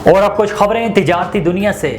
اور اب کچھ خبریں تجارتی دنیا سے۔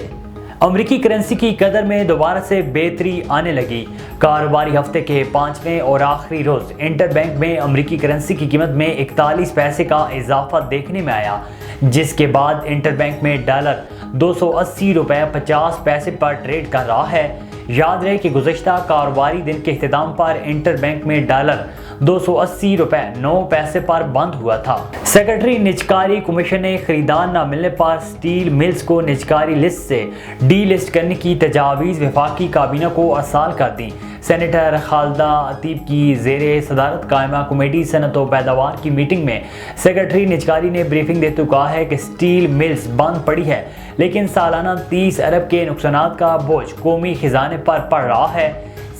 امریکی کرنسی کی قدر میں دوبارہ سے بہتری آنے لگی۔ کاروباری ہفتے کے 5ویں اور آخری روز انٹر بینک میں امریکی کرنسی کی قیمت میں 41 پیسے کا اضافہ دیکھنے میں آیا، جس کے بعد انٹر بینک میں ڈالر 280 روپے 50 پیسے پر ٹریڈ کر رہا ہے۔ یاد رہے کہ گزشتہ کاروباری دن کے اختتام پر انٹر بینک میں ڈالر 280 روپے 9 پیسے پر بند ہوا تھا۔ سیکرٹری نجکاری کمیشن نے خریدار نہ ملنے پر سٹیل ملز کو نجکاری لسٹ سے ڈی لسٹ کرنے کی تجاویز وفاقی کابینہ کو ارسال کر دیں۔ سینیٹر خالدہ عتیب کی زیر صدارت قائمہ کمیٹی صنعت و پیداوار کی میٹنگ میں سیکرٹری نجکاری نے بریفنگ دیتے ہوئے کہا ہے کہ سٹیل ملز بند پڑی ہے، لیکن سالانہ 30 ارب کے نقصانات کا بوجھ قومی خزانے پر پڑ رہا ہے۔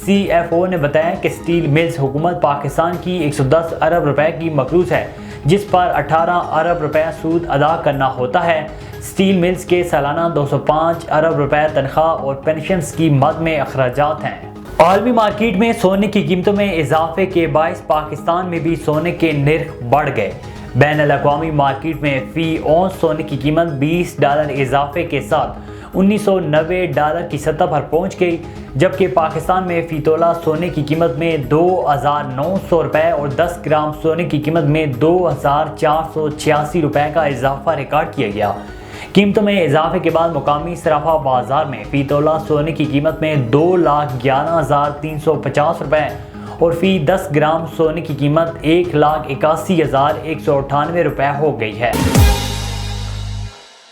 سی ایف او نے بتایا کہ سٹیل ملز حکومت پاکستان کی 110 ارب روپے کی مقروض ہے، جس پر 18 ارب روپے سود ادا کرنا ہوتا ہے۔ سٹیل ملز کے سالانہ 205 ارب روپے تنخواہ اور پینشن اسکیم مد میں اخراجات ہیں۔ عالمی مارکیٹ میں سونے کی قیمتوں میں اضافے کے باعث پاکستان میں بھی سونے کے نرخ بڑھ گئے۔ بین الاقوامی مارکیٹ میں فی اونس سونے کی قیمت $20 اضافے کے ساتھ $1990 کی سطح پر پہنچ گئی، جبکہ پاکستان میں فی تولہ سونے کی قیمت میں 2900 روپے اور 10 گرام سونے کی قیمت میں 2486 روپے کا اضافہ ریکارڈ کیا گیا۔ قیمتوں میں اضافے کے بعد مقامی صرافہ بازار میں فی تولہ سونے کی قیمت میں 2,11,350 روپے اور فی 10 گرام سونے کی قیمت 1,81,198 روپے ہو گئی ہے۔